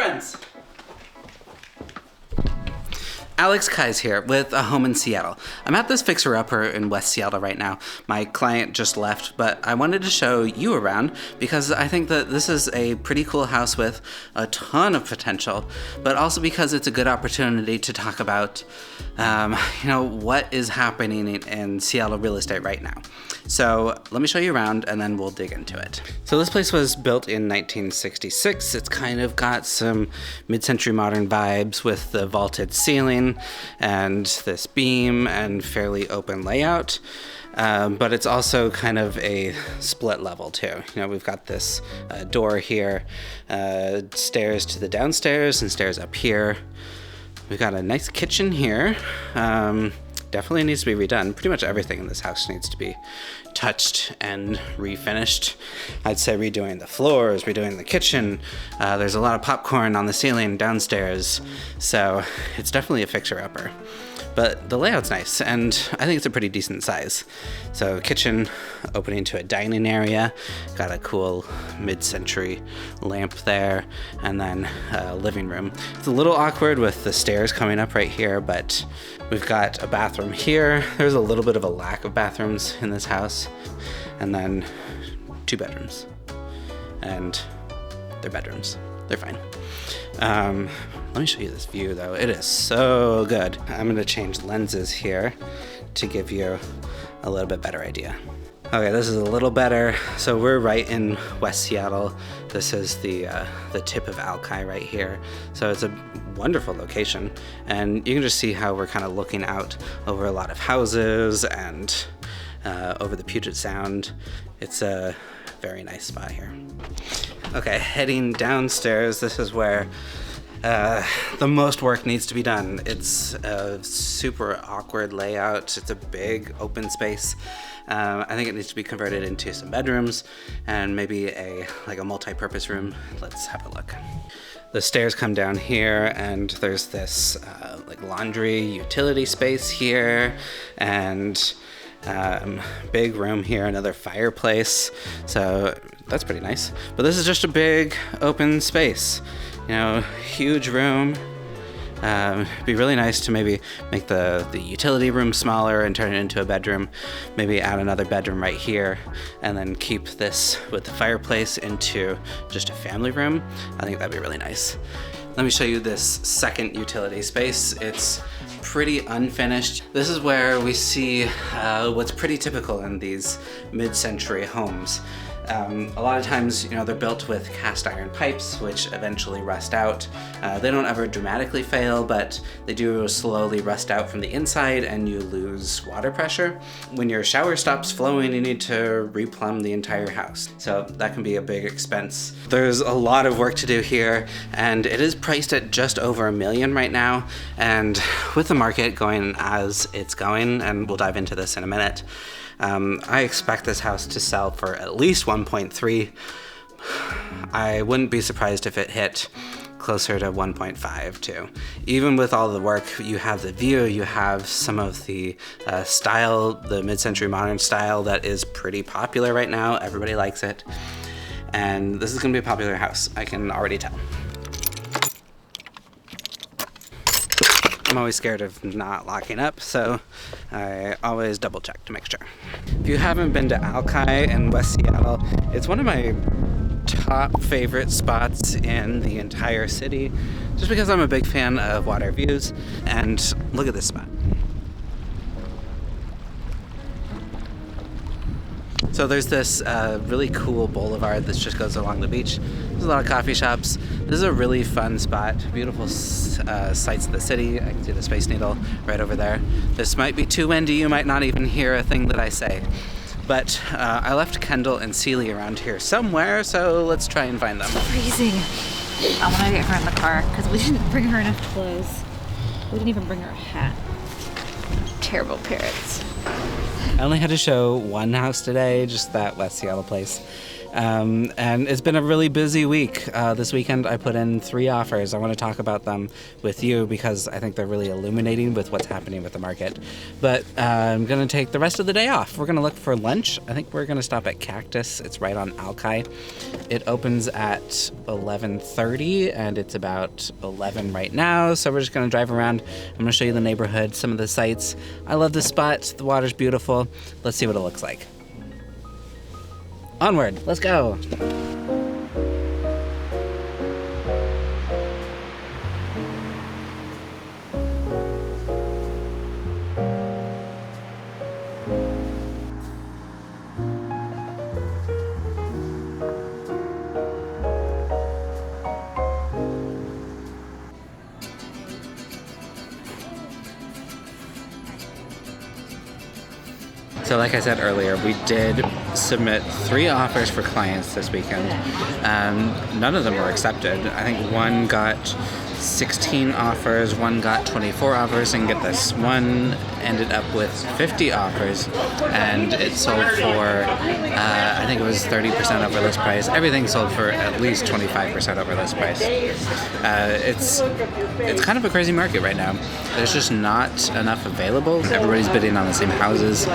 friends! Alex Kai's here with a home in Seattle. I'm at this fixer-upper in West Seattle right now. My client just left, but I wanted to show you around because I think that this is a pretty cool house with a ton of potential, but also because it's a good opportunity to talk about, what is happening in Seattle real estate right now. So let me show you around and then we'll dig into it. So this place was built in 1966. It's kind of got some mid-century modern vibes with the vaulted ceiling and this beam and fairly open layout. But it's also kind of a split level too. We've got this door here, stairs to the downstairs and stairs up here. We've got a nice kitchen here. Definitely needs to be redone. Pretty much everything in this house needs to be touched and refinished. I'd say redoing the floors, redoing the kitchen. There's a lot of popcorn on the ceiling downstairs, so it's definitely a fixer-upper. But the layout's nice, and I think it's a pretty decent size. So kitchen opening to a dining area, got a cool mid-century lamp there, and then living room. It's a little awkward with the stairs coming up right here, but we've got a bathroom here. There's a little bit of a lack of bathrooms in this house, and then 2 bedrooms, and they're bedrooms. They're fine. Let me show you this view though. It is so good. I'm gonna change lenses here to give you a little bit better idea. Okay, this is a little better. So we're right in West Seattle. This is the tip of Alki right here. So it's a wonderful location. And you can just see how we're kind of looking out over a lot of houses and over the Puget Sound. It's a very nice spot here. Okay, heading downstairs, this is where the most work needs to be done. It's a super awkward layout. It's a big open space. I think it needs to be converted into some bedrooms and maybe a multi-purpose room. Let's have a look. The stairs come down here and there's this laundry utility space here and big room here, another fireplace. So that's pretty nice. But this is just a big open space. Huge room. Be really nice to maybe make the utility room smaller and turn it into a bedroom. Maybe add another bedroom right here and then keep this with the fireplace into just a family room. I think that'd be really nice. Let me show you this second utility space. It's pretty unfinished. This is where we see what's pretty typical in these mid-century homes. A lot of times, they're built with cast iron pipes, which eventually rust out. They don't ever dramatically fail, but they do slowly rust out from the inside and you lose water pressure. When your shower stops flowing, you need to replumb the entire house. So that can be a big expense. There's a lot of work to do here, and it is priced at just over $1 million right now. And with the market going as it's going, and we'll dive into this in a minute, I expect this house to sell for at least 1.3. I wouldn't be surprised if it hit closer to 1.5 too. Even with all the work, you have the view, you have some of the style, the mid-century modern style that is pretty popular right now. Everybody likes it. And this is gonna be a popular house, I can already tell. I'm always scared of not locking up, so I always double check to make sure. If you haven't been to Alki in West Seattle, it's one of my top favorite spots in the entire city, just because I'm a big fan of water views. And look at this spot. So there's this really cool boulevard that just goes along the beach. There's a lot of coffee shops. This is a really fun spot. Beautiful sights of the city. I can see the Space Needle right over there. This might be too windy. You might not even hear a thing that I say. But I left Kendall and Celie around here somewhere, so let's try and find them. Freezing. I want to get her in the car because we didn't bring her enough clothes. We didn't even bring her a hat. Terrible parents. I only had to show one house today, just that West Seattle place. And it's been a really busy week. This weekend I put in 3 offers. I want to talk about them with you because I think they're really illuminating with what's happening with the market. But I'm going to take the rest of the day off. We're going to look for lunch. I think we're going to stop at Cactus. It's right on Alki. It opens at 11:30 and it's about 11 right now. So we're just going to drive around. I'm going to show you the neighborhood, some of the sights. I love this spot. The water's beautiful. Let's see what it looks like. Onward, let's go. So like I said earlier, we did submit 3 offers for clients this weekend. None of them were accepted. I think one got 16 offers, one got 24 offers, and get this, one ended up with 50 offers, and it sold for, I think it was 30% over list price. Everything sold for at least 25% over list price. It's kind of a crazy market right now. There's just not enough available. Everybody's bidding on the same houses.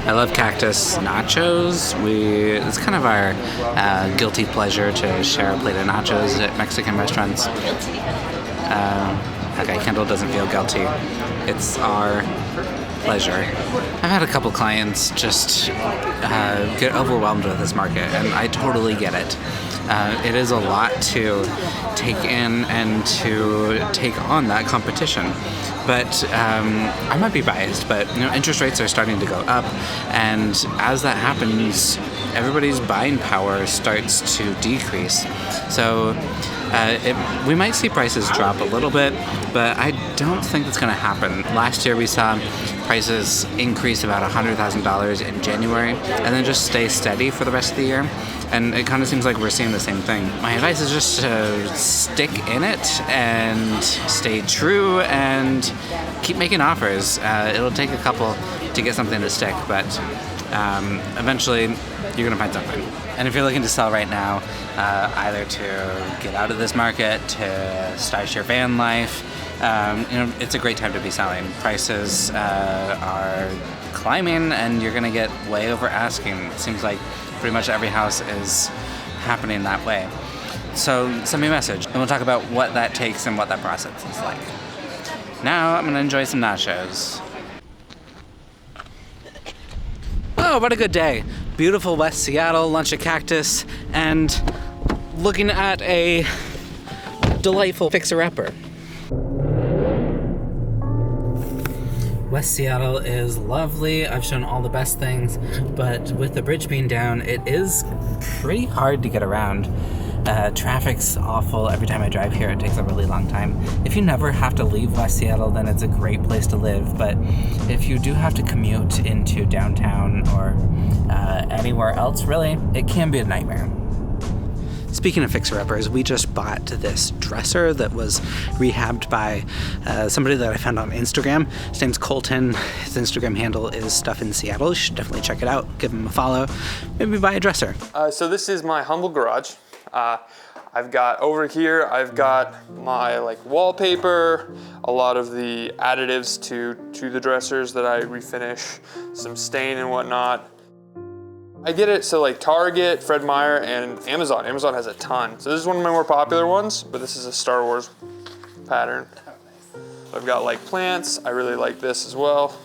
I love Cactus nachos. It's kind of our guilty pleasure to share a plate of nachos at Mexican restaurants. Okay, Kendall doesn't feel guilty. It's our pleasure. I've had a couple clients just get overwhelmed with this market, and I totally get it. It is a lot to take in and to take on that competition. But I might be biased, but interest rates are starting to go up, and as that happens, everybody's buying power starts to decrease. So we might see prices drop a little bit, but I don't think that's going to happen. Last year we saw prices increase about $100,000 in January, and then just stay steady for the rest of the year. And it kind of seems like we're seeing the same thing. My advice is just to stick in it and stay true and keep making offers. It'll take a couple to get something to stick, but eventually you're gonna find something. And if you're looking to sell right now, either to get out of this market, to start your van life, it's a great time to be selling. Prices are climbing, and you're gonna get way over asking. It seems like pretty much every house is happening that way. So send me a message, and we'll talk about what that takes and what that process is like. Now I'm gonna enjoy some nachos. Oh, what a good day. Beautiful West Seattle, lunch at Cactus, and looking at a delightful fixer-upper. West Seattle is lovely. I've shown all the best things, but with the bridge being down, it is pretty hard to get around. Traffic's awful. Every time I drive here, it takes a really long time. If you never have to leave West Seattle, then it's a great place to live, but if you do have to commute into downtown or anywhere else, really, it can be a nightmare. Speaking of fixer-uppers, we just bought this dresser that was rehabbed by somebody that I found on Instagram. His name's Colton. His Instagram handle is Stuff in Seattle. You should definitely check it out. Give him a follow. Maybe buy a dresser. So this is my humble garage. I've got over here, I've got my wallpaper, a lot of the additives to the dressers that I refinish, some stain and whatnot. I get it, so Target, Fred Meyer, and Amazon. Amazon has a ton. So this is one of my more popular ones, but this is a Star Wars pattern. I've got plants. I really like this as well.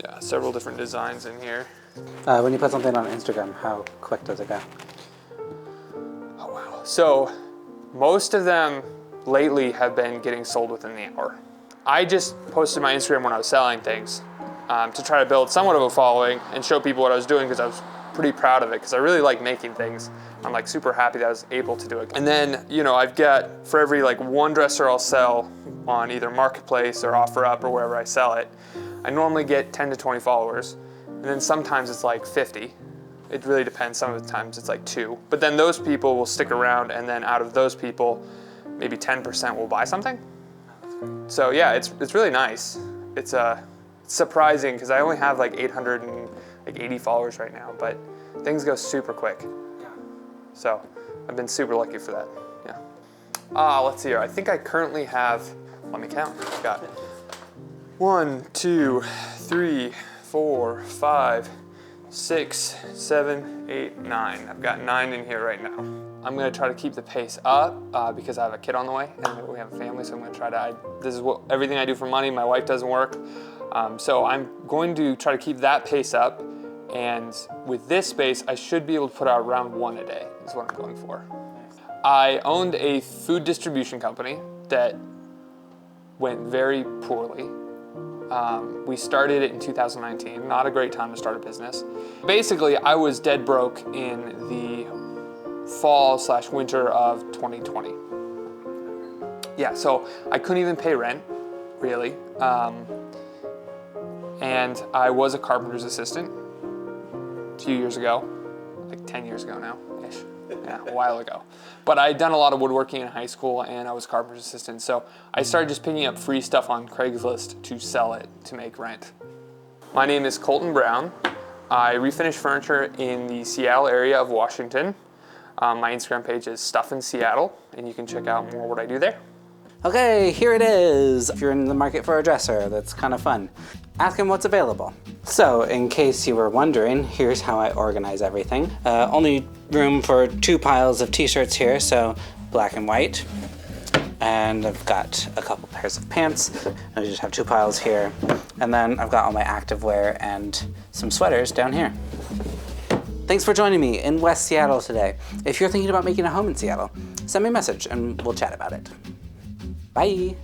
Yeah, several different designs in here. When you put something on Instagram, how quick does it go? Oh wow. So most of them lately have been getting sold within the hour. I just posted my Instagram when I was selling things. To try to build somewhat of a following and show people what I was doing, because I was pretty proud of it, because I really like making things. I'm super happy that I was able to do it. And then, I've got, for every one dresser I'll sell on either Marketplace or OfferUp or wherever I sell it, I normally get 10 to 20 followers. And then sometimes it's 50. It really depends. Some of the times it's 2. But then those people will stick around, and then out of those people, maybe 10% will buy something. So yeah, it's really nice. It's surprising because I only have like 880 followers right now, but things go super quick. So I've been super lucky for that. Yeah. Let's see here. I think I currently have, let me count. I've got 1, 2, 3, 4, 5, 6, 7, 8, 9. I've got 9 in here right now. I'm gonna try to keep the pace up because I have a kid on the way and we have a family, so I'm gonna try to, this is what everything I do for money. My wife doesn't work. So I'm going to try to keep that pace up, and with this space, I should be able to put out around 1 a day is what I'm going for. I owned a food distribution company that went very poorly. We started it in 2019, not a great time to start a business. Basically, I was dead broke in the fall/winter of 2020. Yeah, so I couldn't even pay rent, really. And I was a carpenter's assistant a few years ago, like 10 years ago now-ish, yeah, a while ago. But I had done a lot of woodworking in high school and I was a carpenter's assistant, so I started just picking up free stuff on Craigslist to sell it to make rent. My name is Colton Brown. I refinish furniture in the Seattle area of Washington. My Instagram page is Stuff in Seattle, and you can check out more what I do there. Okay, here it is. If you're in the market for a dresser, that's kind of fun. Ask him what's available. So, in case you were wondering, here's how I organize everything. Only room for 2 piles of t-shirts here, so black and white. And I've got a couple pairs of pants. I just have 2 piles here. And then I've got all my activewear and some sweaters down here. Thanks for joining me in West Seattle today. If you're thinking about making a home in Seattle, send me a message and we'll chat about it. Bye.